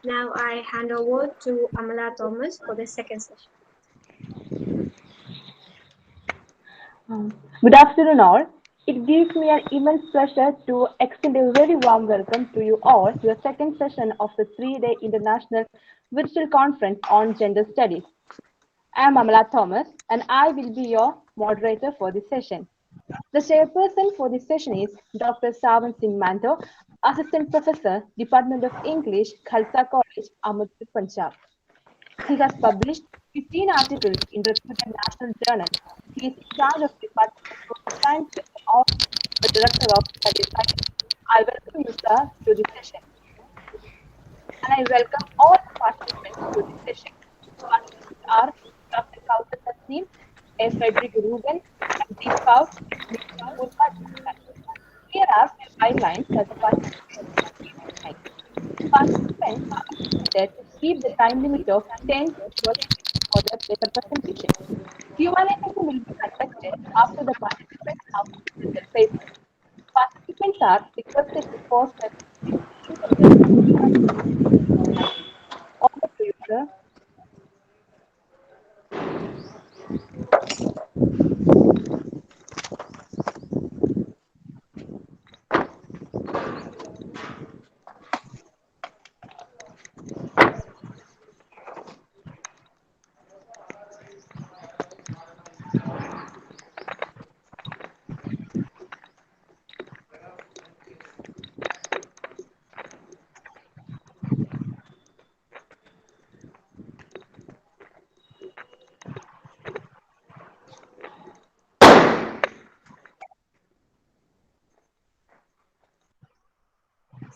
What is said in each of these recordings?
Now I hand over to Amala Thomas for the second session. Good afternoon, all. It gives me an immense pleasure to extend a very warm welcome to you all to the second session of the three-day International Virtual Conference on Gender Studies. I am Amala Thomas, and I will be your moderator for this session. The chairperson for this session is Dr. Savan Singh Manto, Assistant Professor, Department of English, Khalsa College, Ahmedabad, Punjab. He has published 15 articles in reputed national journals. He is in charge of the Department of Social Sciences and also the Director of Studies. I welcome you, sir, to this session. And I welcome all the participants to this session. Participants are Dr. Kautar Tasneem, A. Frederick Ruben, and Deepak Purva. Here are few guidelines that the participants should keep in mind. Participants are requested to keep the time limit of 10 to 12 minutes for their paper presentation. Q&A session will be conducted after the participants have presented their paper. Participants are requested to post their questions in the chat. Over to you, sir.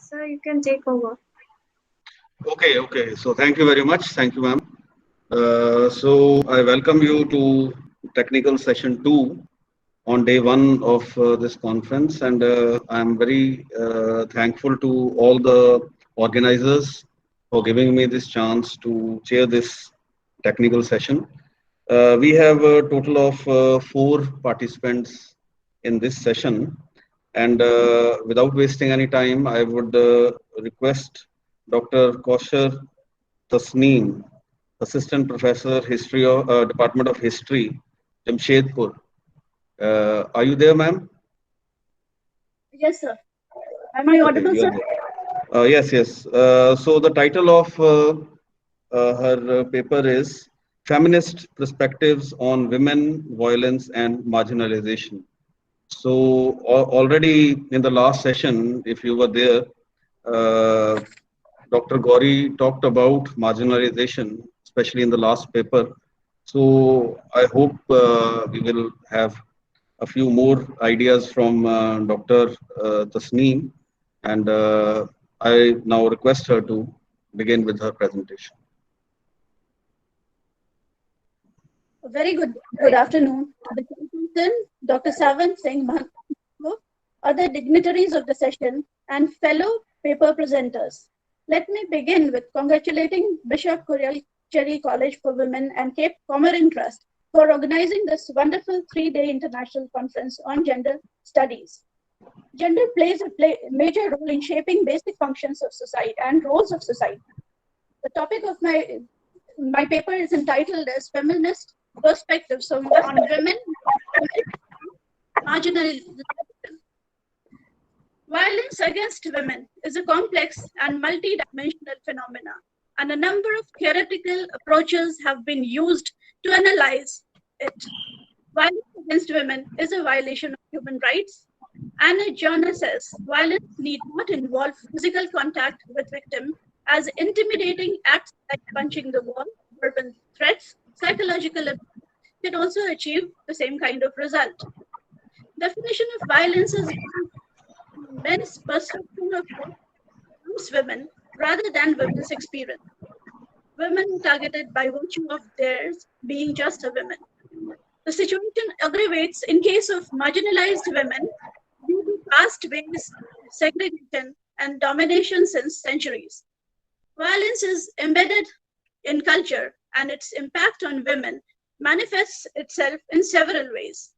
So you can take over. Okay. So thank you very much. Thank you, ma'am. So I welcome you to technical session 2 on day 1 of this conference, and I'm very thankful to all the organizers for giving me this chance to chair this technical session. We have a total of 4 participants in this session, and without wasting any time, I would request Dr. Kaushar Tasneem, Assistant Professor, History of Department of History, Jamshedpur. Are you there, ma'am? Yes, sir. Am I audible, Okay, sir? yes. So the title of her paper is Feminist Perspectives on Women, Violence and Marginalization. So already in the last session, if you were there, Dr. Gauri talked about marginalization, especially in the last paper. So I hope we will have a few more ideas from Dr. Tasneem, and I now request her to begin with her presentation. Very good afternoon to the chairperson, Dr. Savan Singh Mahato, other dignitaries of the session, and fellow paper presenters. Let me begin with congratulating Bishop Curiel Cherry College for Women and Cape Comorin Trust for organizing this wonderful 3-day international conference on gender studies. Gender plays a major role in shaping basic functions of society and roles of society. The topic of my paper is entitled as Feminist Perspectives on Women, Marginalization. Violence against women is a complex and multidimensional phenomena, and a number of theoretical approaches have been used to analyze it. Violence against women is a violation of human rights, and a journal says violence need not involve physical contact with victim, as intimidating acts like punching the wall, verbal threats, psychological abuse can also achieve the same kind of result. Definition of violence is men's perception of what harms women rather than women's experience. Women are targeted by virtue of theirs being just a woman. The situation aggravates in case of marginalized women due to caste-based segregation and domination since centuries. Violence is embedded in culture, and its impact on women manifests itself in several ways.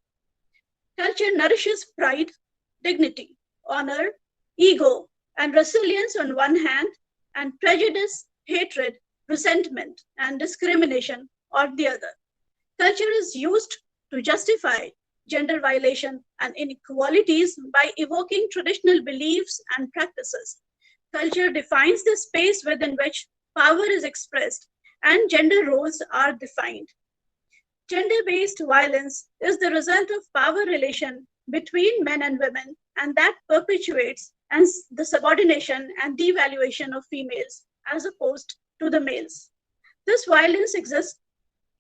Culture nourishes pride, dignity, honor, ego, and resilience on one hand, and prejudice, hatred, resentment, and discrimination, or the other. Culture is used to justify gender violation and inequalities by evoking traditional beliefs and practices. Culture defines the space within which power is expressed and gender roles are defined. Gender-based violence is the result of power relation between men and women, and that perpetuates the subordination and devaluation of females as opposed to the males. This violence exists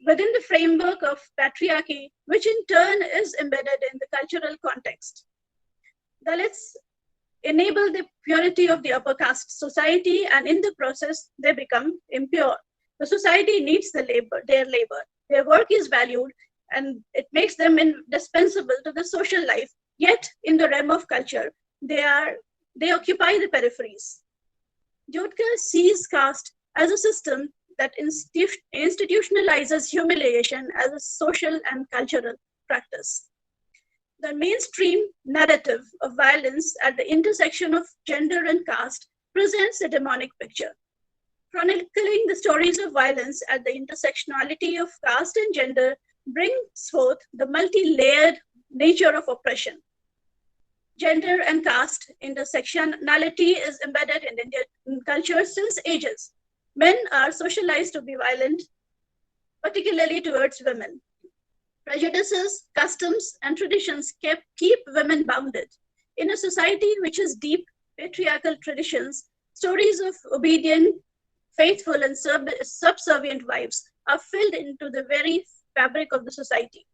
within the framework of patriarchy, which in turn is embedded in the cultural context. Dalits enable the purity of the upper caste society, and in the process, they become impure. The society needs their labor. Their work is valued, and it makes them indispensable to the social life. Yet, in the realm of culture, they occupy the peripheries. Jodhkar sees caste as a system that institutionalizes humiliation as a social and cultural practice. The mainstream narrative of violence at the intersection of gender and caste presents a demonic picture. Chronicling the stories of violence at the intersectionality of caste and gender brings forth the multi-layered nature of oppression. Gender and caste intersectionality is embedded in Indian culture since ages. Men are socialized to be violent, particularly towards women. Prejudices, customs, and traditions keep women bounded. In a society which has deep patriarchal traditions, stories of obedient, faithful, and subservient wives are filled into the very fabric of the society.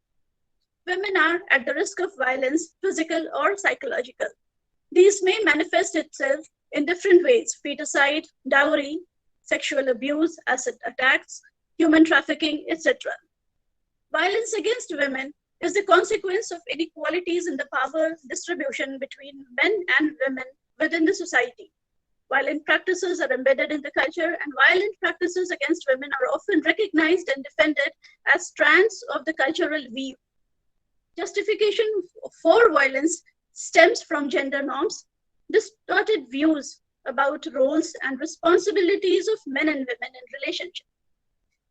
Women are at the risk of violence, physical or psychological. These may manifest itself in different ways: feticide, dowry, sexual abuse, acid attacks, human trafficking, etc. Violence against women is the consequence of inequalities in the power distribution between men and women within the society. Violent practices are embedded in the culture, and violent practices against women are often recognized and defended as strands of the cultural weave. Justification for violence stems from gender norms, distorted views about roles and responsibilities of men and women in relationship.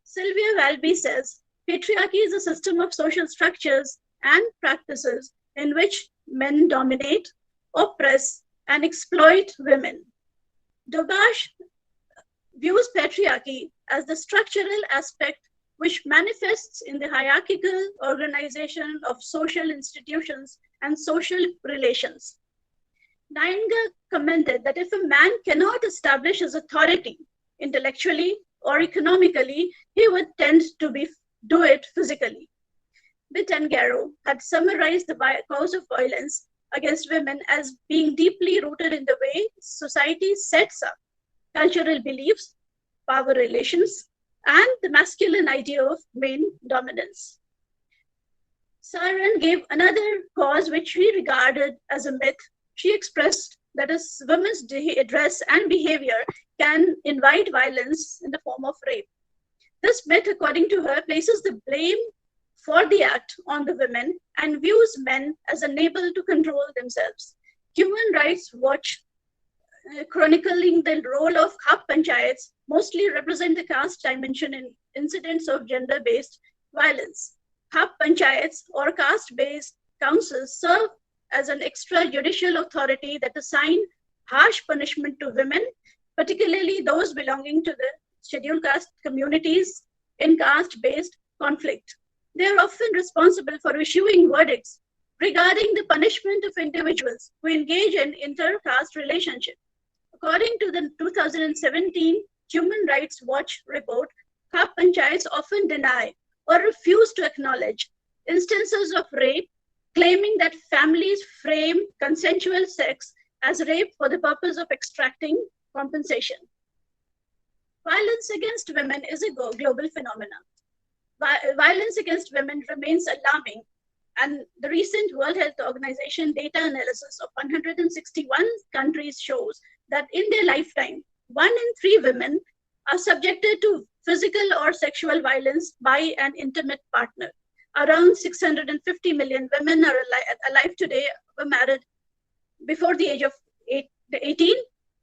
Sylvia Valby says, patriarchy is a system of social structures and practices in which men dominate, oppress, and exploit women. Dobash views patriarchy as the structural aspect which manifests in the hierarchical organization of social institutions and social relations. Nayengar commented that if a man cannot establish his authority intellectually or economically, he would tend to do it physically. Bitt and Garrow had summarized the cause of violence against women as being deeply rooted in the way society sets up cultural beliefs, power relations, and the masculine idea of male dominance. Saran gave another cause which she regarded as a myth. She expressed that a woman's dress and behavior can invite violence in the form of rape. This myth, according to her, places the blame for the act on the women and views men as unable to control themselves. Human Rights Watch, chronicling the role of Khap Panchayats, mostly represent the caste dimension in incidents of gender-based violence. Khap Panchayats or caste-based councils serve as an extrajudicial authority that assign harsh punishment to women, particularly those belonging to the scheduled caste communities in caste-based conflict. They are often responsible for issuing verdicts regarding the punishment of individuals who engage in inter-caste relationship. According to the 2017 Human Rights Watch report, Khap Panchayats often deny or refuse to acknowledge instances of rape, claiming that families frame consensual sex as rape for the purpose of extracting compensation. Violence against women is a global phenomenon. Violence against women remains alarming, and the recent World Health Organization data analysis of 161 countries shows that in their lifetime, 1 in 3 women are subjected to physical or sexual violence by an intimate partner. Around 650 million women are alive today, were married before the age of 18,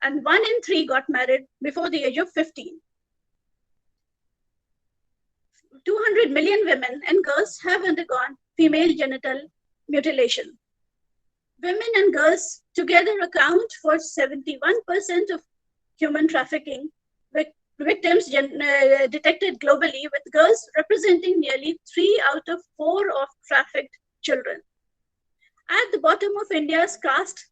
and 1 in 3 got married before the age of 15. 200 million women and girls have undergone female genital mutilation. Women and girls together account for 71% of human trafficking victims detected globally, with girls representing nearly 3 out of 4 of trafficked children. At the bottom of India's caste,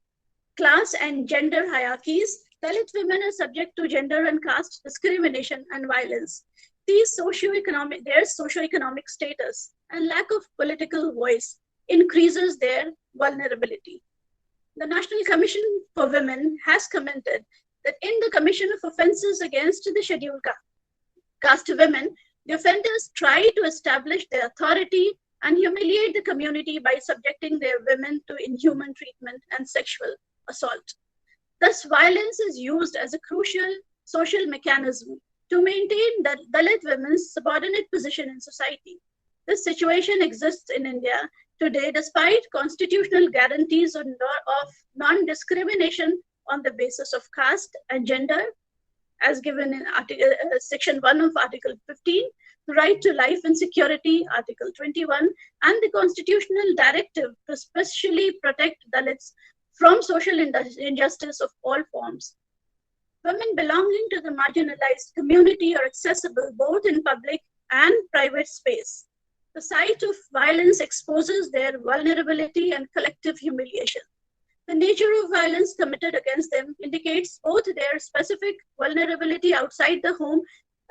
class, and gender hierarchies, Dalit women are subject to gender and caste discrimination and violence. Their socioeconomic status and lack of political voice increases their vulnerability. The National Commission for Women has commented that in the commission of offences against the scheduled caste women, the offenders try to establish their authority and humiliate the community by subjecting their women to inhuman treatment and sexual assault. Thus, violence is used as a crucial social mechanism to maintain the Dalit women's subordinate position in society. This situation exists in India today despite constitutional guarantees of non-discrimination on the basis of caste and gender, as given in Section 1 of Article 15, the right to life and security, Article 21, and the constitutional directive to specially protect Dalits from social injustice of all forms. Women belonging to the marginalized community are accessible both in public and private space. The sight of violence exposes their vulnerability and collective humiliation. The nature of violence committed against them indicates both their specific vulnerability outside the home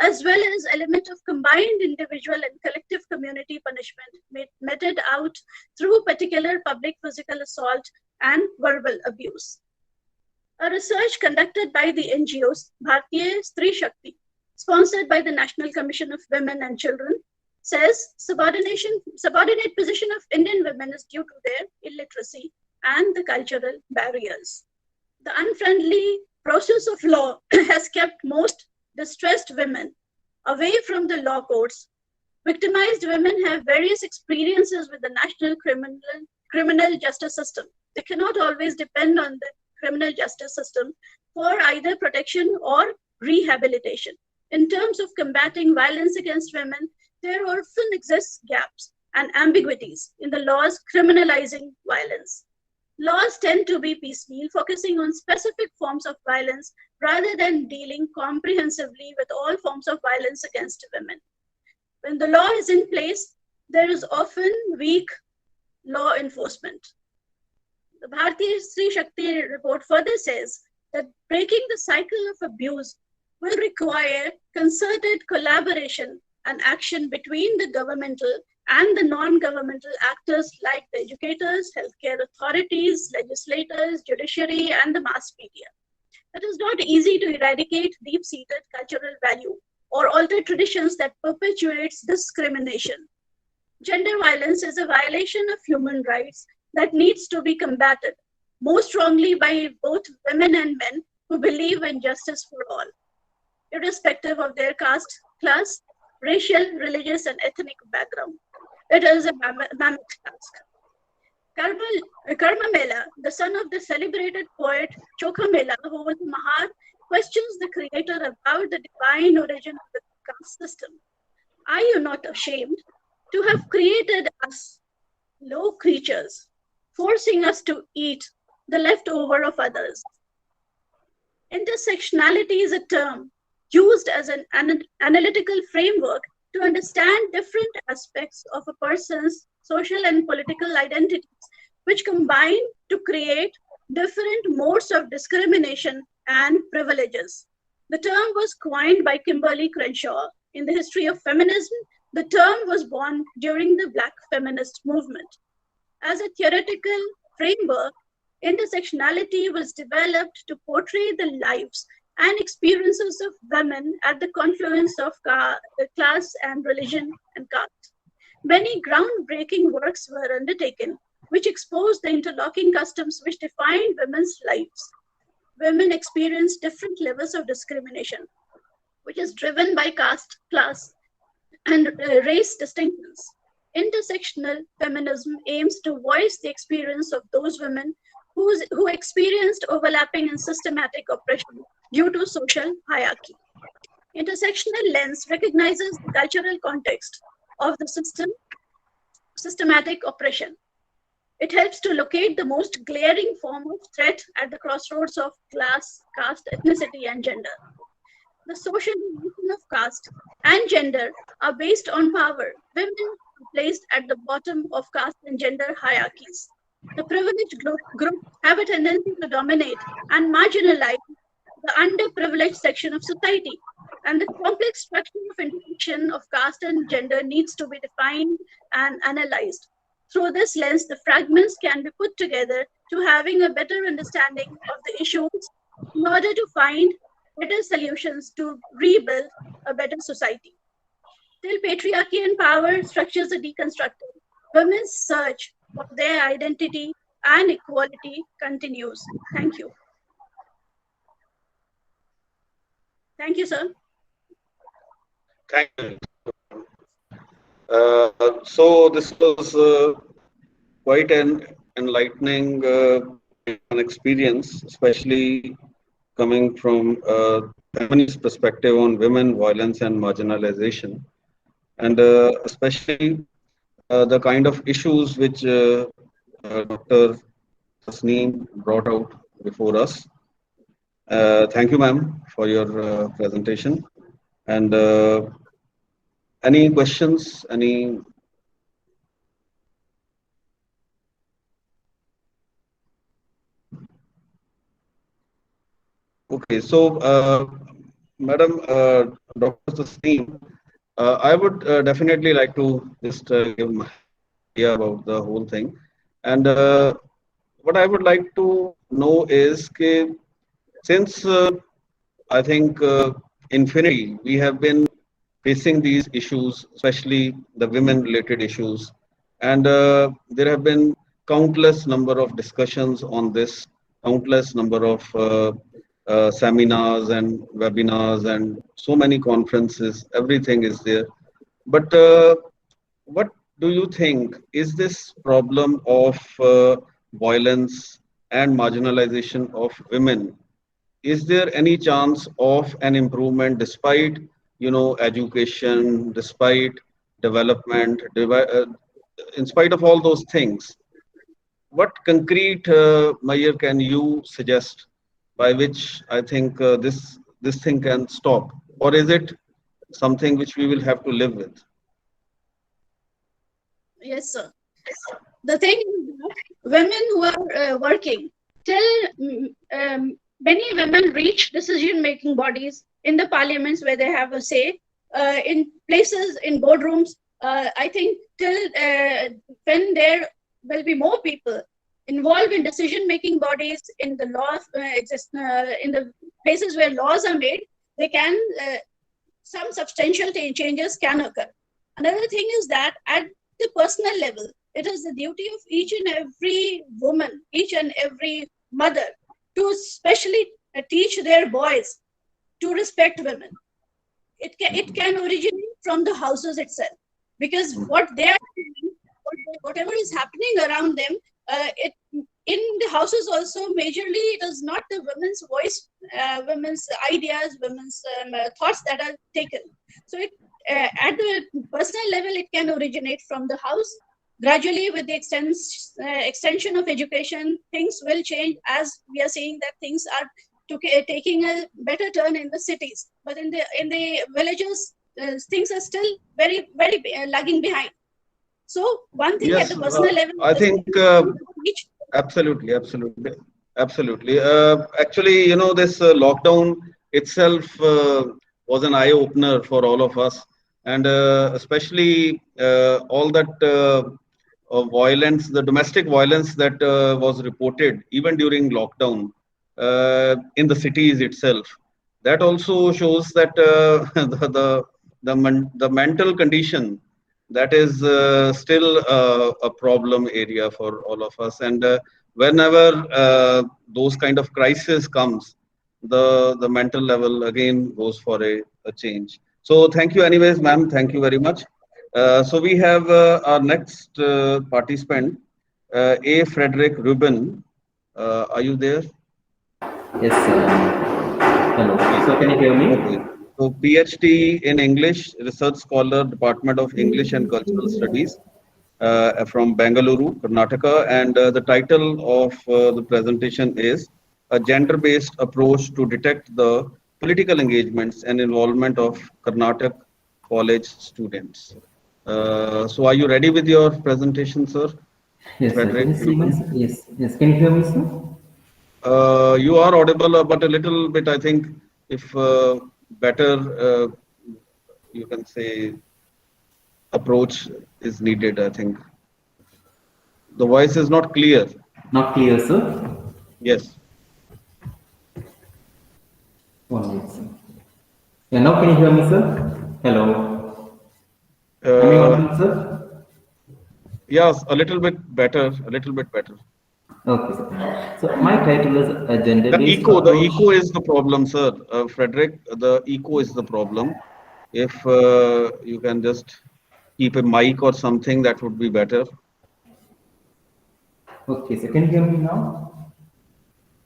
as well as element of combined individual and collective community punishment meted out through particular public physical assault and verbal abuse. A research conducted by the NGOs Bharatiya Stree Shakti, sponsored by the National Commission of Women and Children, says subordinate position of Indian women is due to their illiteracy and the cultural barriers. The unfriendly process of law has kept most distressed women away from the law courts. Victimized women have various experiences with the national criminal justice system. They cannot always depend on the criminal justice system for either protection or rehabilitation. In terms of combating violence against women, there often exists gaps and ambiguities in the laws criminalizing violence. Laws tend to be piecemeal, focusing on specific forms of violence rather than dealing comprehensively with all forms of violence against women. When the law is in place, there is often weak law enforcement. The Bharatiya Stree Shakti report further says that breaking the cycle of abuse will require concerted collaboration and action between the governmental and the non-governmental actors like the educators, healthcare authorities, legislators, judiciary, and the mass media. It is not easy to eradicate deep-seated cultural value or alter traditions that perpetuates discrimination. Gender violence is a violation of human rights that needs to be combated more strongly by both women and men who believe in justice for all, irrespective of their caste, class, racial, religious, and ethnic background. It is a mammoth task. Karma Mela, the son of the celebrated poet Chokha Mela, who was a Mahar, questions the creator about the divine origin of the caste system. Are you not ashamed to have created us low creatures, forcing us to eat the leftover of others? Intersectionality is a term used as an analytical framework to understand different aspects of a person's social and political identities, which combine to create different modes of discrimination and privileges. The term was coined by Kimberly Crenshaw in the history of feminism. The term was born during the Black feminist movement. As a theoretical framework, intersectionality was developed to portray the lives and experiences of women at the confluence of class and religion and caste. Many groundbreaking works were undertaken, which exposed the interlocking customs which defined women's lives. Women experience different levels of discrimination, which is driven by caste, class, and race distinctions. Intersectional feminism aims to voice the experience of those women who experienced overlapping and systematic oppression due to social hierarchy. Intersectional lens recognizes the cultural context of the systematic oppression. It helps to locate the most glaring form of threat at the crossroads of class, caste, ethnicity, and gender. The socialization of caste and gender are based on power. Women are placed at the bottom of caste and gender hierarchies. The privileged groups have a tendency to dominate and marginalize the underprivileged section of society. And the complex structure of intersection of caste and gender needs to be defined and analyzed. Through this lens, the fragments can be put together to having a better understanding of the issues in order to find better solutions to rebuild a better society. Till patriarchy and power structures are deconstructed, women's search for their identity and equality continues. Thank you. Thank you, sir. Thank you. So this was quite an enlightening an experience, especially coming from a feminist perspective on women, violence, and marginalization, and especially the kind of issues which Dr. Tasneem brought out before us. Thank you, ma'am, for your presentation. And any questions? Any? Okay, so Madam Dr. Tasneem, I would definitely like to just give my idea about the whole thing. And what I would like to know is, since I think infinity, we have been facing these issues, especially the women-related issues, and there have been countless number of discussions on this, countless number of seminars and webinars, and so many conferences. Everything is there, but what do you think is this problem of violence and marginalization of women? Is there any chance of an improvement despite education, despite development, in spite of all those things? What concrete measure can you suggest by which I think this thing can stop, or is it something which we will have to live with? Yes, sir. The thing is that women who are working till many women reach decision-making bodies in the parliaments where they have a say, in places, in boardrooms. I think till when there will be more people involved in decision-making bodies in the law, in the places where laws are made, they can some substantial changes can occur. Another thing is that at the personal level, it is the duty of each and every woman, each and every mother, to especially teach their boys to respect women. It can originate from the houses itself, because what they are doing, whatever is happening around them, in the houses also majorly it is not the women's voice, women's ideas, women's thoughts that are taken. So at the personal level, it can originate from the house. Gradually, with the extension of education, things will change, as we are seeing that things are taking a better turn in the cities. But in the villages, things are still very, very lagging behind. So one thing at the personal level, I think absolutely. Actually, this lockdown itself was an eye opener for all of us, and especially all that violence, the domestic violence that was reported even during lockdown in the cities itself. That also shows that the mental condition, that is still a problem area for all of us. And whenever those kind of crisis comes, the mental level again goes for a change. So thank you anyways, ma'am. Thank you very much. So we have our next participant, A. Frederick Rubin. Are you there? Yes, sir. Hello. So can you hear me? Okay. So PhD in English, research scholar, Department of English and Cultural Studies from Bengaluru, Karnataka. And the title of the presentation is A Gender-Based Approach to Detect the Political Engagements and Involvement of Karnataka College Students. So are you ready with your presentation, sir? Yes, sir. Frederick? Can you see me? Yes, yes. Can you hear me, sir? You are audible, but a little bit, I think, if better, you can say, approach is needed, I think. The voice is not clear. Not clear, sir. Yes. 1 minute, sir. Yeah, now can you hear me, sir? Hello. Am I Uh, audible, sir? yes, a little bit better, a little bit better. Okay, sir. So my title is A The Gender-Based echo, the Approach. echo is the problem, sir. Frederick, the echo is the problem. If you can just keep a mic or something, that would be better. Okay, so can you hear me now?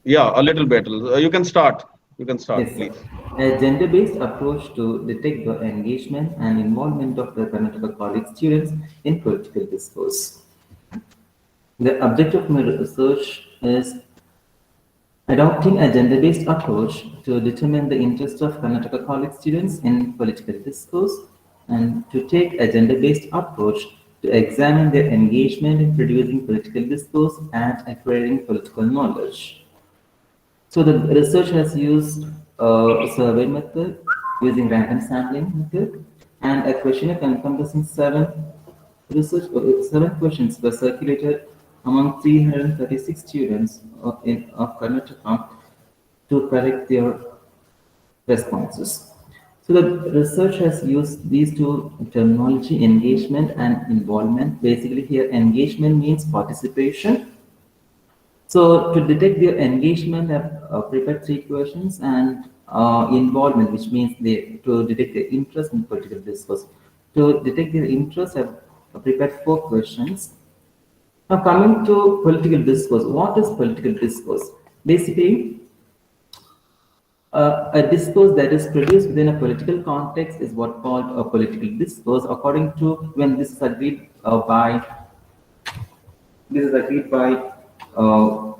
Yeah, a little better. You can start. You can start, Yes, sir. please. A gender-based approach to detect the engagement and involvement of the Karnataka college students in political discourse. The objective of my research is adopting a gender-based approach to determine the interests of Karnataka college students in political discourse and to take a gender-based approach to examine their engagement in producing political discourse and acquiring political knowledge. So the research has used a survey method using random sampling method and a questionnaire encompassing seven questions were circulated among 336 students of Karnataka to correct their responses. So the research has used these two terminology, engagement and involvement. Basically here engagement means participation. So to detect their engagement, I've prepared three questions and involvement, which means to detect their interest in political discourse. To detect their interest, I've prepared four questions. Now coming to political discourse, what is political discourse? Basically, a discourse that is produced within a political context is what called a political discourse, according to when this is agreed by uh,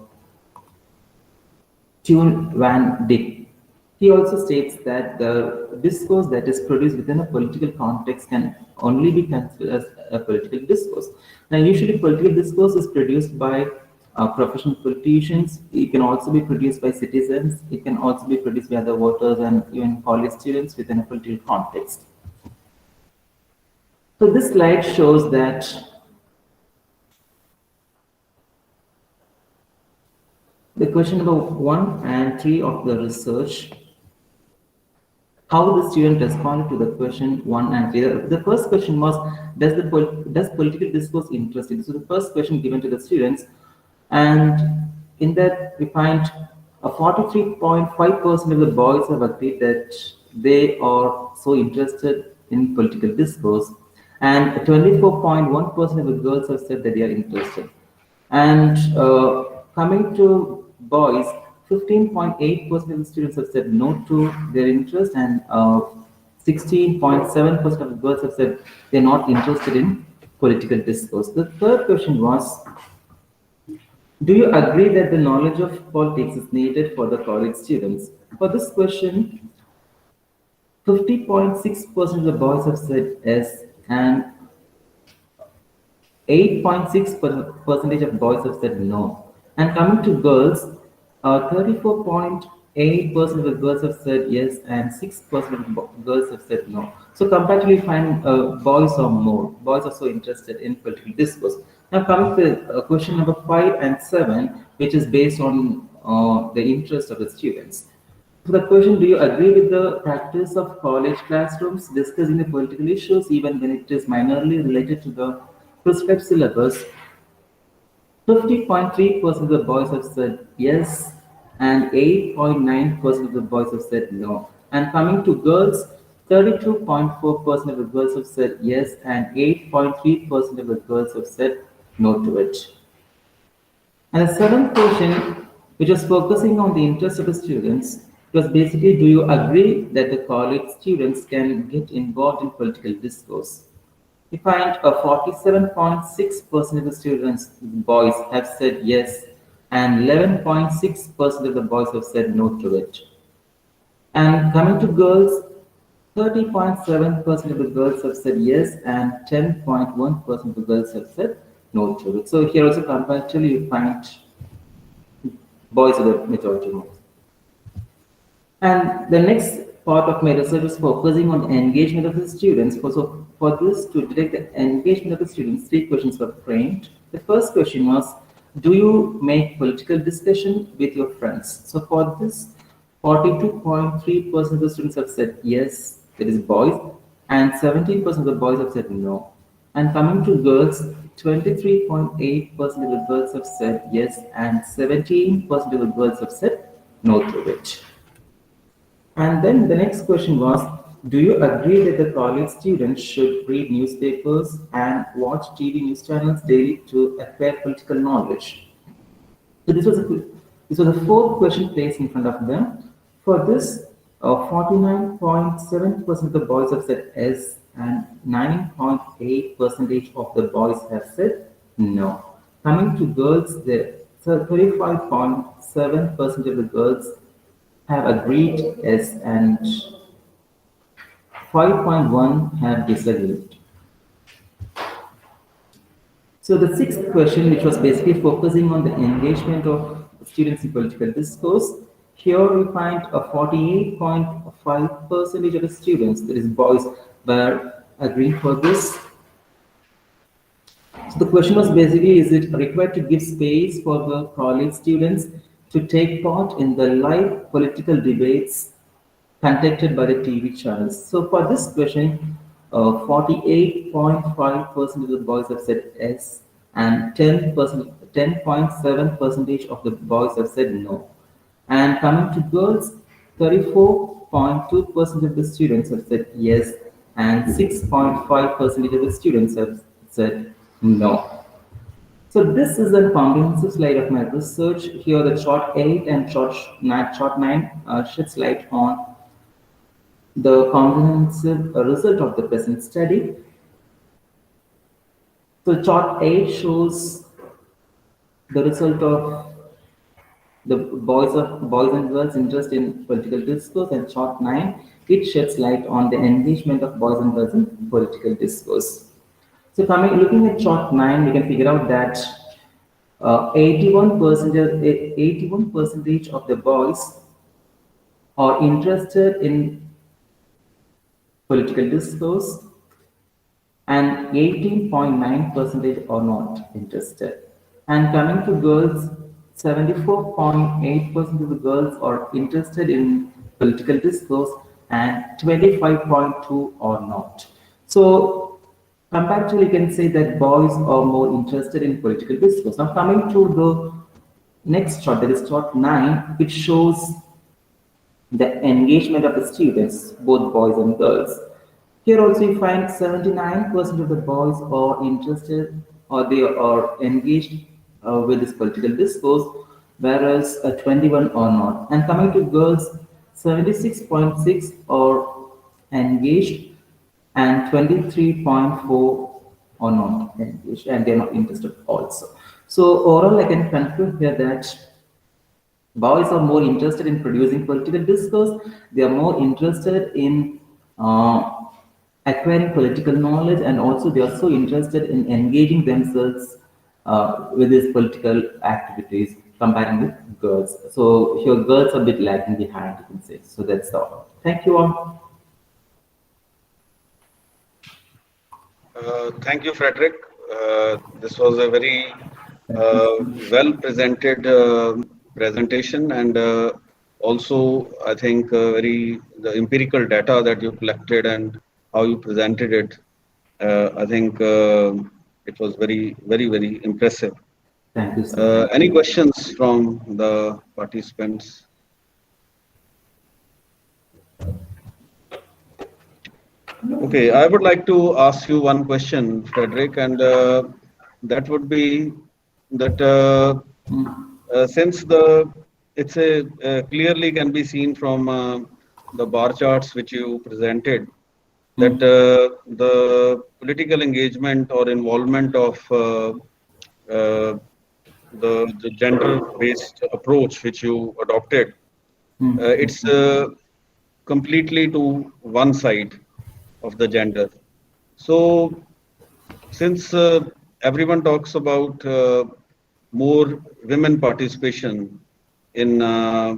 Tune Van Dyck. He also states that the discourse that is produced within a political context can only be considered as a political discourse. Now, usually political discourse is produced by professional politicians. It can also be produced by citizens. It can also be produced by other voters and even college students within a political context. So this slide shows that the question number 1 and 3 of the research, how the student responded to the question 1 and 3. The first question was, does political discourse interest you? So the first question given to the students, and in that we find a 43.5% of the boys have agreed that they are so interested in political discourse, and 24.1% of the girls have said that they are interested. And coming to boys, 15.8% of the students have said no to their interest, and 16.7% of the girls have said they're not interested in political discourse. The third question was, do you agree that the knowledge of politics is needed for the college students? For this question, 50.6% of the boys have said yes, and 8.6% of boys have said no. And coming to girls, 34.8% of the girls have said yes, and 6% of the girls have said no. So comparatively, find boys are more. Boys are so interested in political discourse. Now coming to question number 5 and 7, which is based on the interest of the students. So the question, do you agree with the practice of college classrooms discussing the political issues even when it is minorly related to the prescribed syllabus? 50.3% of the boys have said yes, and 8.9% of the boys have said no. And coming to girls, 32.4% of the girls have said yes, and 8.3% of the girls have said no to it. And the seventh question, which was focusing on the interest of the students, It was basically, do you agree that the college students can get involved in political discourse? We find a 47.6% of the students, boys, have said yes, and 11.6% of the boys have said no to it. And coming to girls, 30.7% of the girls have said yes, and 10.1% of the girls have said no to it. So here also comparatively you find boys are the majority most. And the next part of my research is focusing on the engagement of the students. So for this, to detect the engagement of the students, 3 questions were framed. The first question was, do you make political discussion with your friends? So for this, 42.3% of the students have said yes, that is boys, and 17% of the boys have said no. And coming to girls, 23.8% of the girls have said yes, and 17% of the girls have said no to it. And then the next question was, do you agree that the college students should read newspapers and watch TV news channels daily to acquire political knowledge? So this was the 4th question placed in front of them. For this, 49.7% of the boys have said yes, and 9.8% of the boys have said no. Coming to girls, the 35.7% of the girls have agreed yes, and 5.1 have disagreed. So the 6th question, which was basically focusing on the engagement of students in political discourse, here we find a 48.5% of the students, that is boys, were agreeing for this. So the question was basically, is it required to give space for the college students to take part in the live political debates conducted by the TV channels? So for this question, 48.5% of the boys have said yes, and 10.7% of the boys have said no. And coming to girls, 34.2% of the students have said yes, and 6.5% of the students have said no. So this is a comprehensive slide of my research. Here the chart 8 and chart 9 sheds light on the comprehensive result of the present study. So chart 8 shows the result of the boys and girls interest in political discourse, and chart 9 it sheds light on the engagement of boys and girls in political discourse. So looking at chart 9, we can figure out that 81% of the boys are interested in political discourse, and 18.9% are not interested. And coming to girls, 74.8% of the girls are interested in political discourse, and 25.2% are not. So comparatively, you can say that boys are more interested in political discourse. Now coming to the next chart, that is chart 9, it shows the engagement of the students, both boys and girls. Here also you find 79% of the boys are interested or they are engaged with this political discourse, whereas 21 are not. And coming to girls, 76.6 are engaged and 23.4 are not engaged, and they are not interested also. So overall, I can conclude here that boys are more interested in producing political discourse. They are more interested in acquiring political knowledge, and also they are so interested in engaging themselves with these political activities comparing with girls. So here girls are a bit lagging behind, you can say. So that's all. Thank you all. Thank you, Frederick. This was a very well presented presentation, and also I think the empirical data that you collected and how you presented it. I think it was very, very, very impressive. Thank you, sir. Any questions from the participants? Okay, I would like to ask you one question, Frederick, and that would be that since the it's a clearly can be seen from the bar charts which you presented that the political engagement or involvement of uh, the gender-based approach which you adopted, it's completely to one side of the gender. So since everyone talks about more women participation in the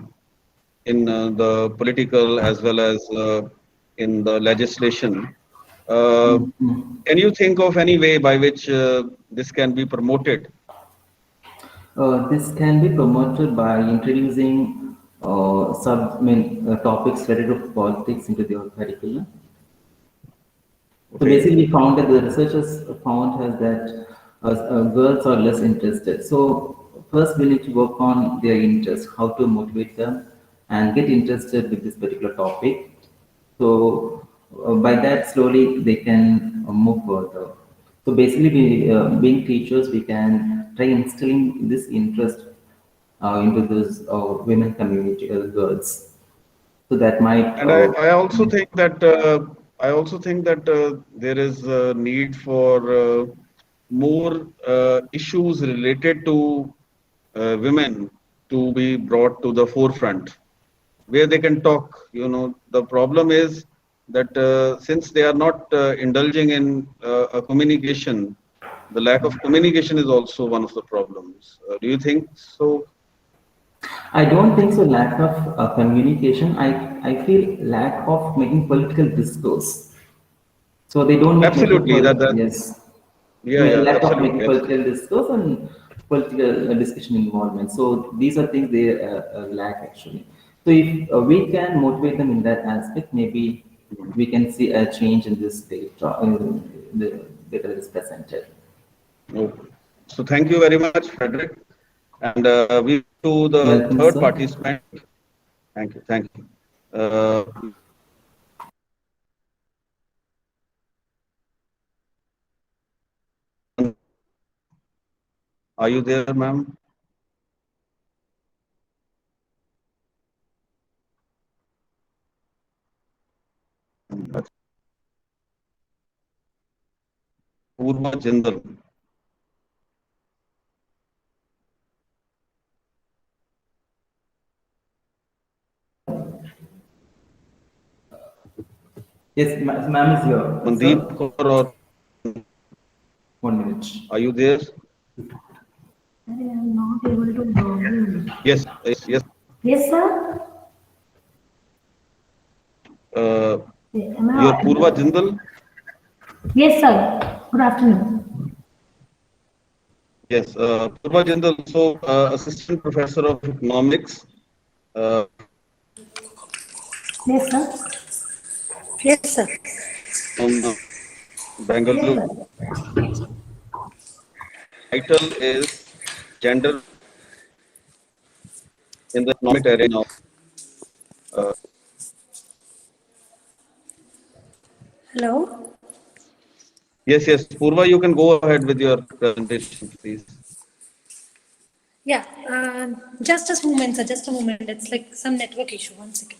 political as well as in the legislation, uh, can you think of any way by which this can be promoted? This can be promoted by introducing topics related to politics into the curriculum. So Okay. basically, we found that the researchers found has that girls are less interested. So first, we need to work on their interest, how to motivate them and get interested with this particular topic. So by that, slowly they can move further. So basically, being teachers, we can try instilling this interest into this women community, girls. So that might. And I also think that there is a need for more issues related to women to be brought to the forefront, where they can talk. You know, the problem is that since they are not indulging in a communication, the lack of communication is also one of the problems. Do you think so? I don't think so. Lack of communication. I feel lack of making political discourse. So they don't make much of Absolutely. yes. Yeah, yeah, Lack of making absolutely, political absolutely. discourse and political discussion involvement. So these are things they lack actually. So if we can motivate them in that aspect, maybe we can see a change in this state, the data that is presented. Okay. So thank you very much, Frederick. And we to the Welcome, third sir. participant. Thank you, thank you. Are you there, ma'am? Purva Jindal. Yes, ma'am is here, Mandeep sir. Kaur, or 1 minute. are you there? I am not able to log in. Yes, yes, yes. Yes, sir. Uh, Am I you're Purva audible? Jindal? Yes, sir. Good afternoon. Yes, Purva Jindal, so assistant professor of economics uh, Yes, sir. Yes, sir. from Yes, Bangalore. sir. Title is Gender in the Economic Arena. Uh, Hello. yes, yes, Purva, you can go ahead with your presentation, please. Yeah. Just a moment, sir. Just a moment. It's like some network issue. 1 second.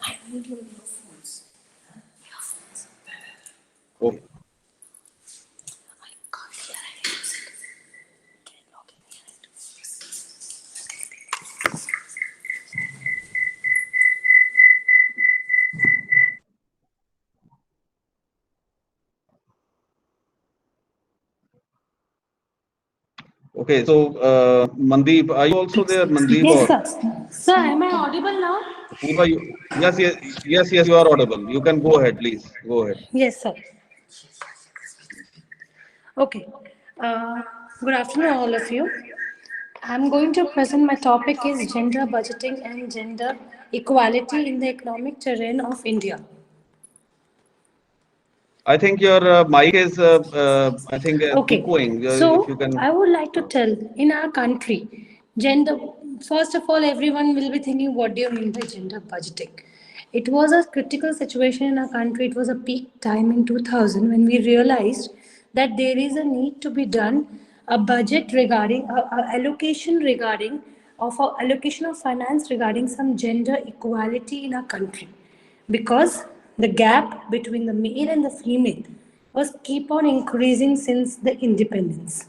I need your earphones. Okay. I can't hear any music. Can I log in here? Okay, so Mandeep, are you also there, Mandeep? Yes, Or sir. Sir, am I audible now? Purva, yes, yes, yes, yes, you are audible. You can go ahead, please. Go ahead. Yes, sir. Okay. Good afternoon, all of you. I'm going to present my topic is gender budgeting and gender equality in the economic terrain of India. I think your mic is, I think, Okay, echoing. If you so can. I would like to tell in our country, gender, first of all, everyone will be thinking, what do you mean by gender budgeting? It was a critical situation in our country. It was a peak time in 2000 when we realized that there is a need to be done a budget regarding allocation regarding of allocation of finance regarding some gender equality in our country, because the gap between the male and the female was keep on increasing since the independence.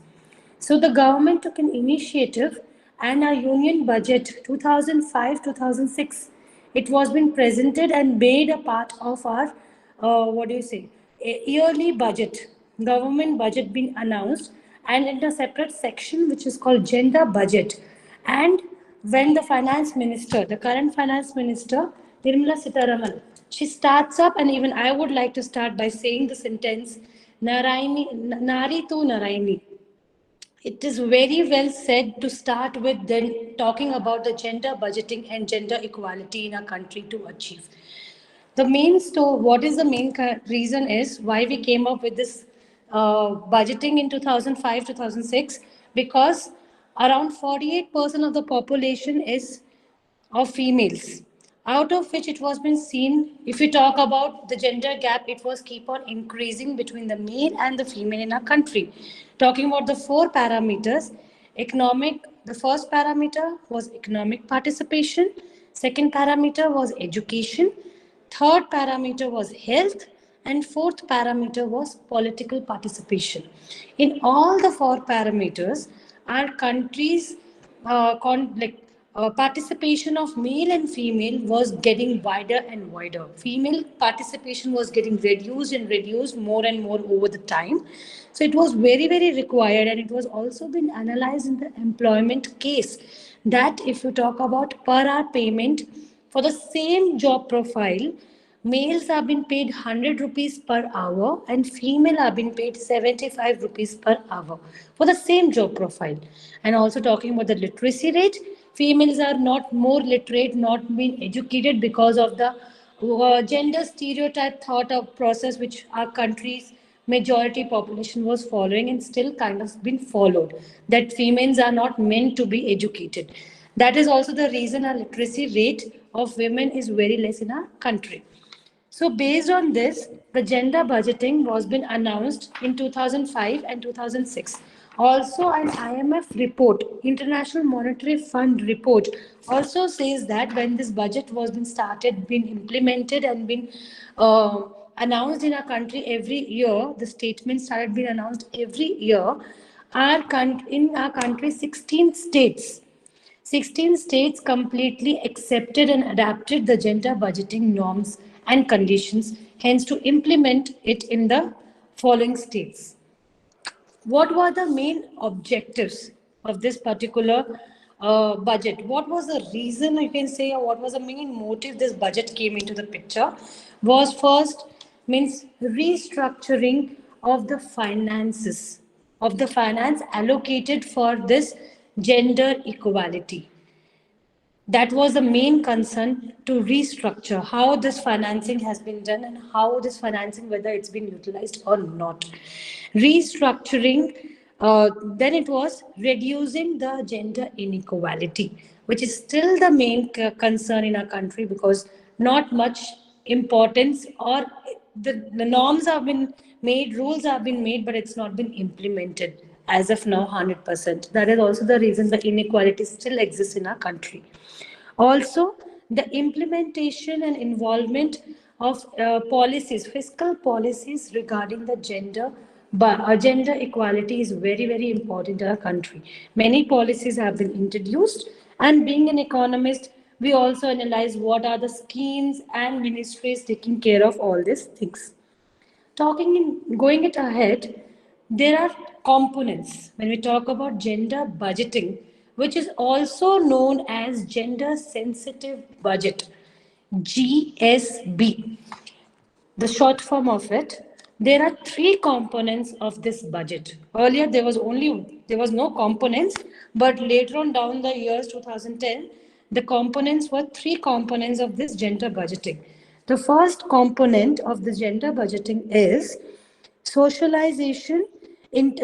So the government took an initiative, and our union budget 2005-2006, it was been presented and made a part of our what do you say, a yearly budget, government budget being announced, and in a separate section which is called gender budget. And when the finance minister, the current finance minister, Nirmala Sitaraman, she starts up, and even I would like to start by saying the sentence, Naraini, Nari tu Naraini. It is very well said to start with then talking about the gender budgeting and gender equality in our country to achieve. The main what is the main reason is why we came up with this budgeting in 2005 2006, because around 48% of the population is of females, out of which it was been seen, if we talk about the gender gap, it was keep on increasing between the male and the female in our country. Talking about the four parameters, economic, the first parameter was economic participation, second parameter was education, third parameter was health, and fourth parameter was political participation. In all the four parameters, our countries participation of male and female was getting wider and wider. Female participation was getting reduced and reduced more and more over the time. So it was very, very required, and it was also been analyzed in the employment case that if you talk about per hour payment for the same job profile, males are being paid 100 rupees per hour and female are being paid 75 rupees per hour for the same job profile. And also talking about the literacy rate, females are not more literate, not being educated because of the gender stereotype thought of process which our country's majority population was following and still kind of been followed, that females are not meant to be educated. That is also the reason our literacy rate of women is very less in our country. So based on this, the gender budgeting was been announced in 2005 and 2006. Also, an IMF report, International Monetary Fund report, also says that when this budget was been started, been implemented, and been announced in our country every year, the statement started being announced every year. In our country, 16 states 16 states completely accepted and adapted the gender budgeting norms and conditions, hence to implement it in the following states. What were the main objectives of this particular budget? What was the reason, you can say, or what was the main motive this budget came into the picture? Was first means restructuring of the finances, of the finance allocated for this gender equality. That was the main concern, to restructure how this financing has been done and how this financing, whether it's been utilized or not. Restructuring, then it was reducing the gender inequality, which is still the main concern in our country, because not much importance, or the norms have been made, rules have been made, but it's not been implemented as of now 100%. That is also the reason the inequality still exists in our country. Also, the implementation and involvement of policies, fiscal policies regarding the gender, but gender equality is very, very important in our country. Many policies have been introduced, and being an economist, we also analyze what are the schemes and ministries taking care of all these things. Going it ahead, there are components when we talk about gender budgeting, which is also known as gender sensitive budget, GSB, the short form of it. There are three components of this budget. Earlier there was no components, but later on down the years 2010, the components were three components of this gender budgeting. The first component of the gender budgeting is socialization,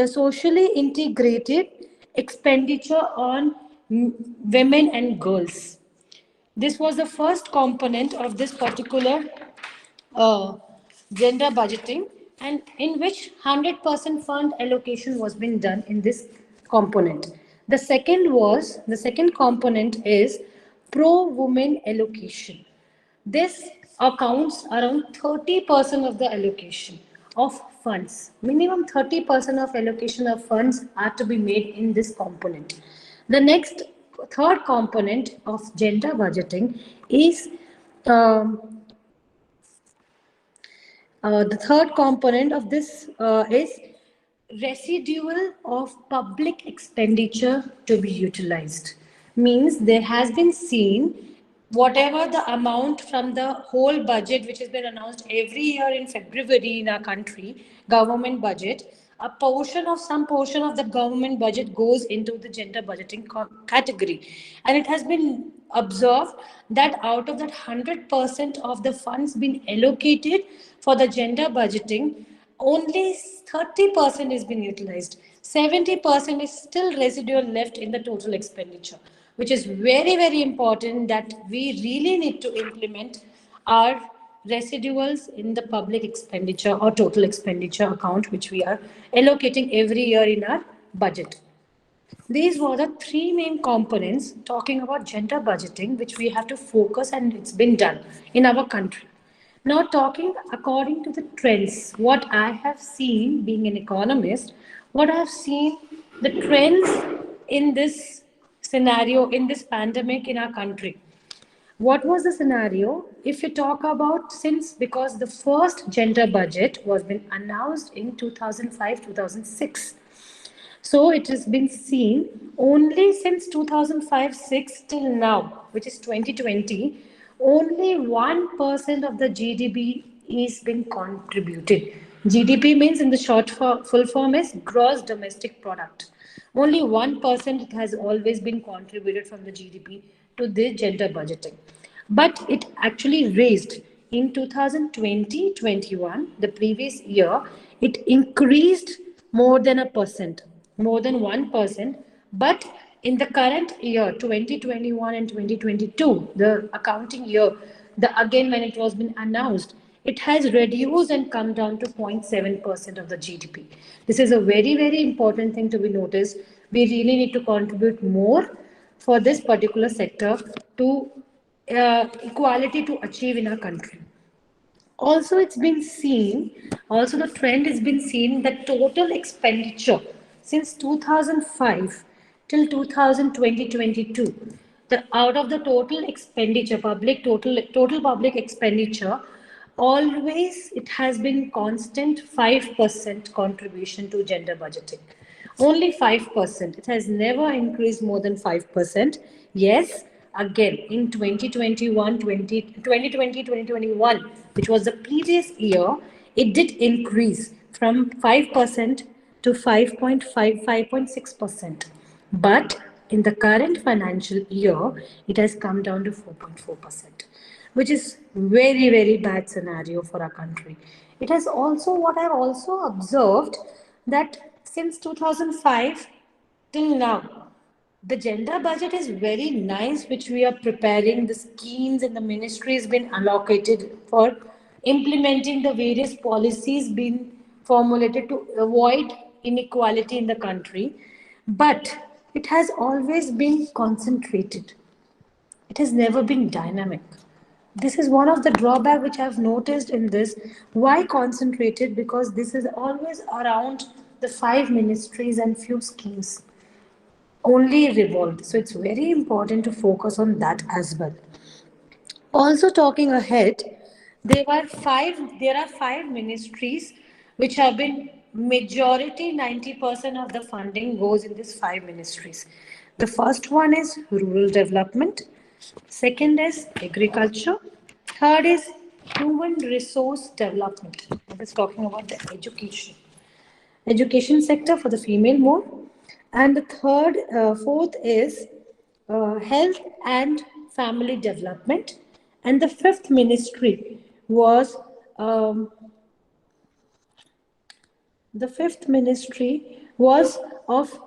socially integrated expenditure on women and girls. This was the first component of this particular uh, gender budgeting, and in which 100% fund allocation was being done in this component. The second component is pro-women allocation. This accounts around 30% of the allocation of funds. Minimum 30% of allocation of funds are to be made in this component. The next third component of gender budgeting is um, the third component of this is residual of public expenditure to be utilized. Means there has been seen whatever the amount from the whole budget which has been announced every year in February in our country, government budget, a portion of some portion of the government budget goes into the gender budgeting category. And it has been observed that out of that 100% of the funds being allocated for the gender budgeting, only 30% is being utilized. 70% is still residual left in the total expenditure, which is very, very important that we really need to implement our residuals in the public expenditure or total expenditure account, which we are allocating every year in our budget. These were the three main components talking about gender budgeting, which we have to focus, and it's been done in our country. Now, talking according to the trends, what I have seen being an economist, what I have seen the trends in this scenario, in this pandemic in our country. What was the scenario? If you talk about since, because the first gender budget was been announced in 2005, 2006. So it has been seen only since 2005-6 till now, which is 2020, only 1% of the GDP is being contributed. GDP means in the full form is gross domestic product. Only 1% has always been contributed from the GDP to the gender budgeting. But it actually raised in 2020-21, the previous year, it increased more than a percent, more than 1%. But in the current year, 2021 and 2022, the accounting year, again when it was been announced, it has reduced and come down to 0.7% of the GDP. This is a very, very important thing to be noticed. We really need to contribute more for this particular sector to equality to achieve in our country. Also, it's been seen, also the trend has been seen that total expenditure since 2005 till 2022, the out of the total expenditure, total public expenditure, always it has been constant 5% contribution to gender budgeting. Only 5%. It has never increased more than 5%. Yes, again, in 2021, which was the previous year, it did increase from 5% to 5.6%. But in the current financial year, it has come down to 4.4%, which is very, very bad scenario for our country. It has also, what I've also observed, that since 2005 till now, the gender budget is very nice, which we are preparing. The schemes and the ministry has been allocated for implementing the various policies being formulated to avoid inequality in the country. But it has always been concentrated. It has never been dynamic. This is one of the drawbacks which I've noticed in this. Why concentrated? Because this is always around the 5 ministries and few schemes only revolved. So it's very important to focus on that as well. Also talking ahead, there are five ministries which have been majority 90% of the funding goes in these 5 ministries. The first one is rural development, second is agriculture, third is human resource development. That is talking about the education sector for the female more, and the fourth is health and family development, and the fifth ministry was um, of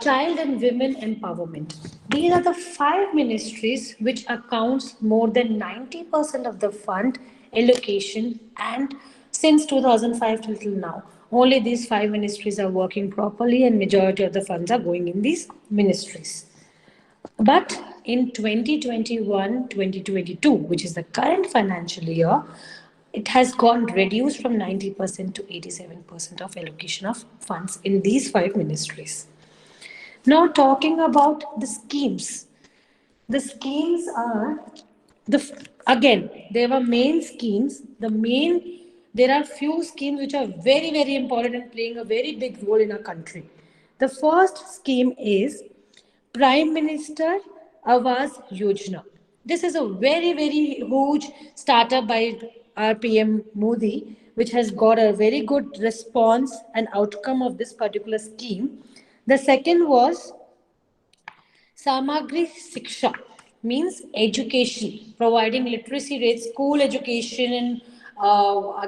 child and women empowerment. These are the 5 ministries which accounts more than 90% of the fund allocation, and since 2005 till now, Only these 5 ministries are working properly, and majority of the funds are going in these ministries. But in 2021-2022, which is the current financial year, it has gone reduced from 90% to 87% of allocation of funds in these 5 ministries. Now, talking about the schemes. The schemes are again, there were main schemes. There are few schemes which are very, very important and playing a very big role in our country. The first scheme is Prime Minister Awas Yojana. This is a very, very huge startup by our PM Modi, which has got a very good response and outcome of this particular scheme. The second was Samagri Siksha means education, providing literacy rates, school education and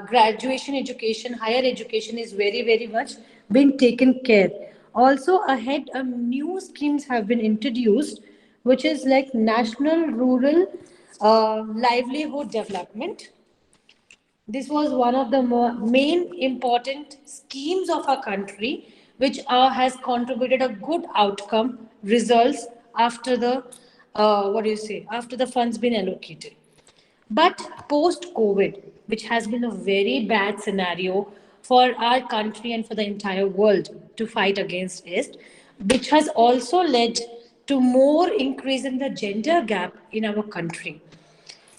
graduation education, higher education is very, very much being taken care. Also, ahead, new schemes have been introduced, which is like National Rural Livelihood Development. This was one of the main important schemes of our country, which has contributed a good outcome results after the after the funds been allocated. But post COVID, which has been a very bad scenario for our country and for the entire world to fight against it, which has also led to more increase in the gender gap in our country.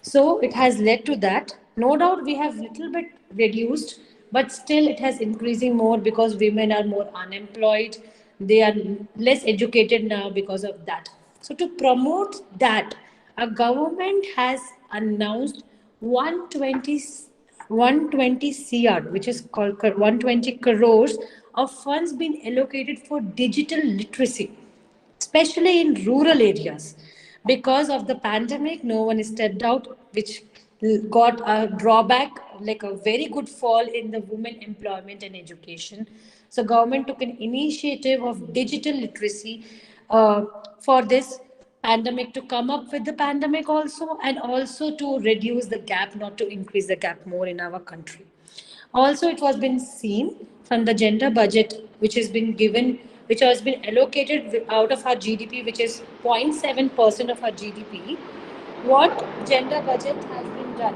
So it has led to that. No doubt we have little bit reduced, but still it has increasing more because women are more unemployed. They are less educated now because of that. So to promote that, a government has announced 120 120 CR, which is called 120 crores of funds being allocated for digital literacy, especially in rural areas. Because of the pandemic, no one is stepped out, which got a drawback, like a very good fall in the women employment and education. So government took an initiative of digital literacy for this pandemic, to come up with the pandemic also, and also to reduce the gap, not to increase the gap more in our country. Also, it was been seen from the gender budget, which has been given, which has been allocated out of our GDP, which is 0.7% of our GDP, what gender budget has been done.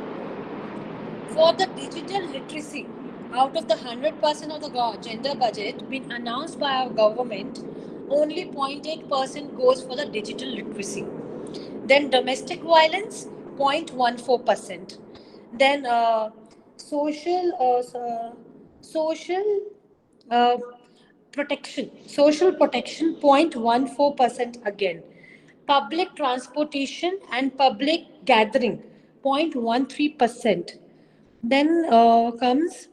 For the digital literacy, out of the 100% of the gender budget been announced by our government, only 0.8% goes for the digital literacy. Then domestic violence, 0.14%. Then social uh, social protection, 0.14% again. Public transportation and public gathering, 0.13%. Then comes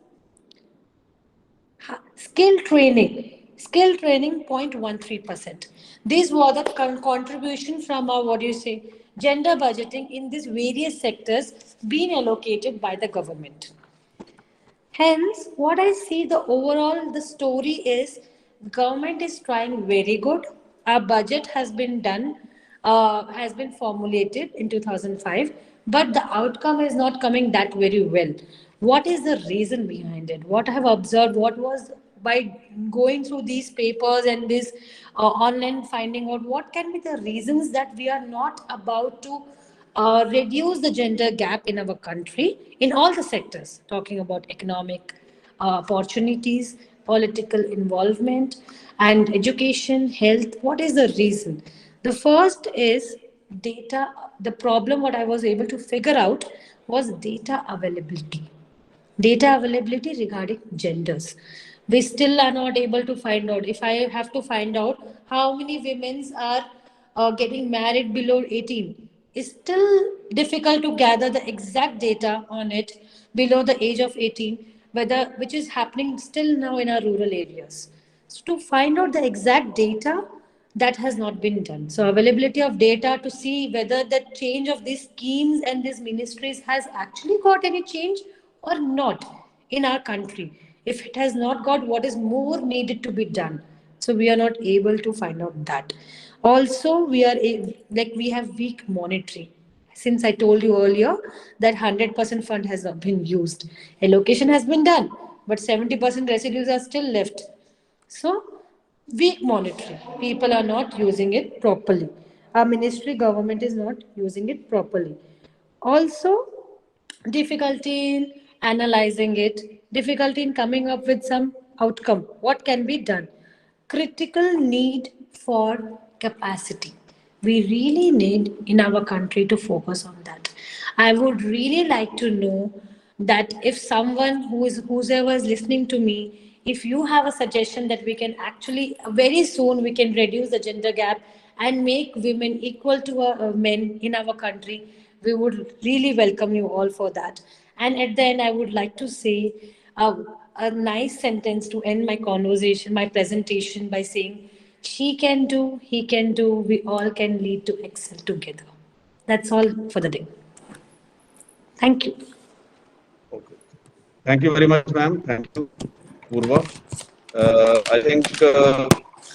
skill training, 0.13%. These were the contribution from our, what do you say, gender budgeting in these various sectors being allocated by the government. Hence, what I see, the overall the story is government is trying very good. Our budget has been done, has been formulated in 2005, but the outcome is not coming that very well. What is the reason behind it? What I have observed, what was by going through these papers and this online finding out, what can be the reasons that we are not about to reduce the gender gap in our country in all the sectors, talking about economic opportunities, political involvement, and education, health. What is the reason? The first is data. The problem, what I was able to figure out, was data availability. Data availability regarding genders. We still are not able to find out. If I have to find out how many women are getting married below 18, it's still difficult to gather the exact data on it below the age of 18, whether which is happening still now in our rural areas. So to find out the exact data, that has not been done. So availability of data to see whether the change of these schemes and these ministries has actually got any change or not in our country. If it has not got, what is more needed to be done? So we are not able to find out that. Also, like we have weak monitoring. Since I told you earlier that 100% fund has not been used, allocation has been done, but 70% residues are still left. So, weak monitoring. People are not using it properly. Our ministry government is not using it properly. Also, difficulty in analyzing it, difficulty in coming up with some outcome. What can be done? Critical need for capacity. We really need in our country to focus on that. I would really like to know that if someone whoever is listening to me, if you have a suggestion that we can actually very soon we can reduce the gender gap and make women equal to men in our country, we would really welcome you all for that. And at the end, I would like to say a nice sentence to end my conversation, my presentation by saying, she can do, he can do, we all can lead to excel together. That's all for the day. Thank you. Okay. Thank you very much, ma'am. Thank you, Purva. I think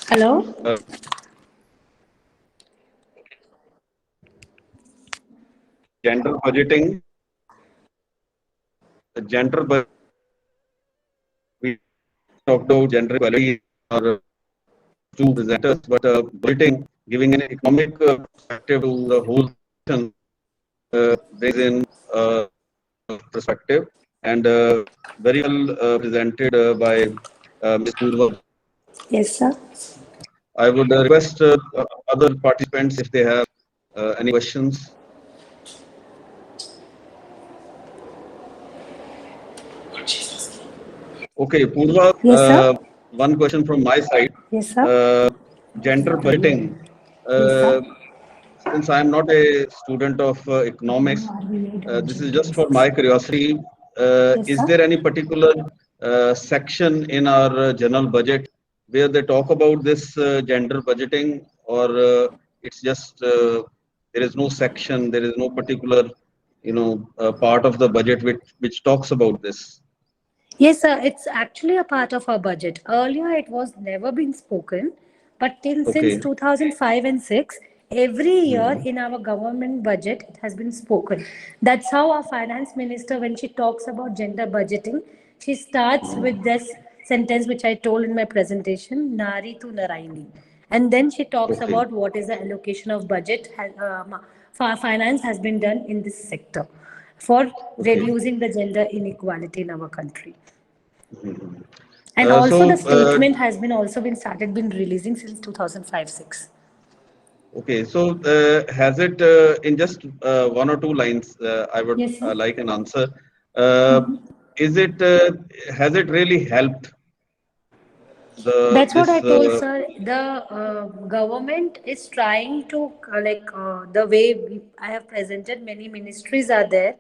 Hello? gender budgeting, gender budgeting, we talked about gender equality or two presenters, but budgeting, giving an economic perspective to the whole session, brings in perspective and very well presented by Ms. Purva. Yes, sir. I would request other participants if they have any questions. Okay, Purva, Yes, sir. one question from my side. Yes, sir. Gender budgeting. Yes, sir. Since I am not a student of economics, this is just for my curiosity. Yes, Is sir. there any particular section in our general budget where they talk about this gender budgeting, or it's just there is no section, there is no particular, part of the budget which talks about this? Yes, sir. It's actually a part of our budget. Earlier, it was never been spoken, but since Okay. 2005 and 6, every year Mhm. in our government budget, it has been spoken. That's how our finance minister, when she talks about gender budgeting, she starts with this sentence which I told in my presentation, Nari to Naraini. And then she talks Okay. about what is the allocation of budget for finance has been done in this sector for Okay. reducing the gender inequality in our country. Mhm. And also the So, statement has been also been started been releasing since 2005-6. okay. So, has it in just one or two lines? I would Yes, sir. like an answer. Uh, is it has it really helped the That's what I this? told, sir. The government is trying to the way I have presented. Many ministries are there.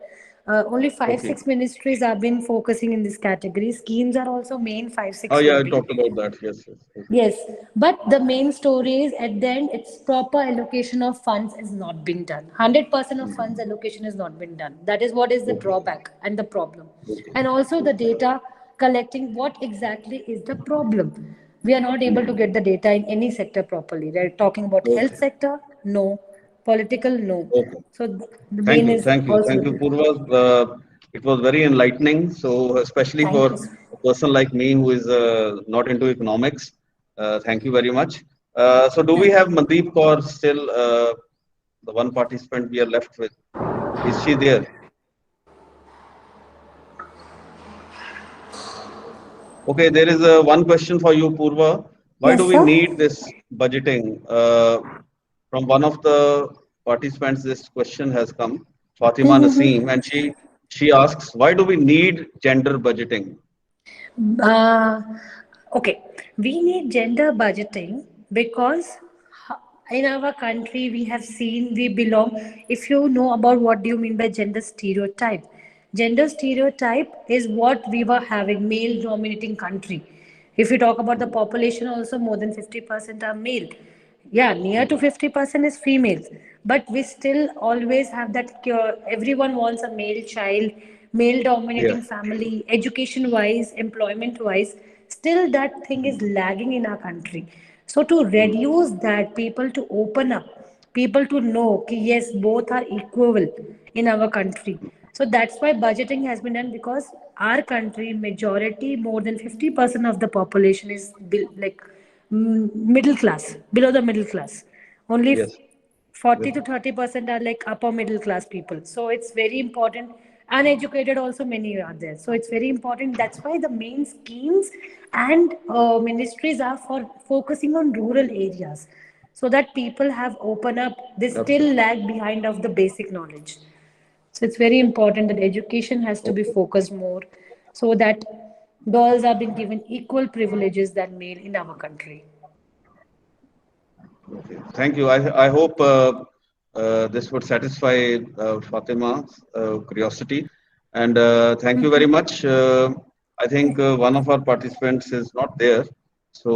Only five, Okay. six ministries have been focusing in this category. Schemes are also main five, Oh six yeah, will I be. talked about that. Yes. Yes. Okay. Yes, but the main story is at the end, its proper allocation of funds is not being done. 100% of funds Mhm. allocation is not been done. That is what is the Okay. drawback and the problem. Okay. And also the Okay. data collecting what exactly is the problem. We are not able to Mhm. get the data in any sector properly. They're talking about health Okay. sector, no. Political, no. Okay. So the main is Thank also. you, Purva. It was very enlightening. So, especially Thank for you, sir. a person like me who is not into economics, thank you very much. So, do we Thank have you. Mandeep Kaur still, the one participant we are left with? Is she there? Okay, there is one question for you, Purva. Why do Yes, we sir. need this budgeting? From one of the participants, this question has come, Fatima Naseem, and she asks, why do we need gender budgeting? Uh, okay, we need gender budgeting because in our country we have seen we belong. If you know about what do you mean by gender stereotype is what we were having male dominating country. If you talk about the population, also more than 50% are male. Yeah, near to 50% is females, but we still always have that cure. Everyone wants a male child, male Yeah. dominating family, education wise, employment wise. Still, that thing is lagging in our country. So, to reduce that, people to open up, people to know that yes, both are equal in our country. So that's why budgeting has been done, because our country majority, more than 50% of the population is middle class, below the middle class. Only Yes. 40 to 30% are like upper middle class people. So it's very important. Uneducated also many are there. So it's very important. That's why the main schemes and ministries are for focusing on rural areas, so that people have open up. They still Absolutely. lag behind of the basic knowledge. So it's very important that education has to be Okay. focused more, so that girls are being given equal privileges than male in our country. Okay. Thank you. I hope this would satisfy Fatima's curiosity. And thank you very much. I think one of our participants is not there. So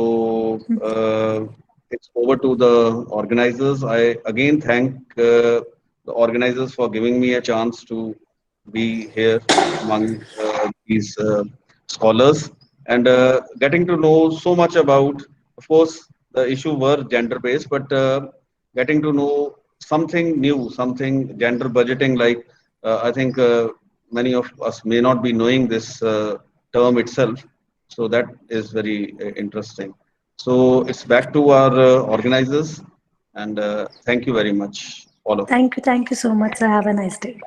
it's over to the organizers. I again thank the organizers for giving me a chance to be here among these scholars and getting to know so much about, of course, the issue were gender based, but getting to know something new, something gender budgeting, like I think many of us may not be knowing this term itself. So that is very interesting. So it's back to our organizers, and thank you very much, all of you. Thank you so much, sir. Have a nice day.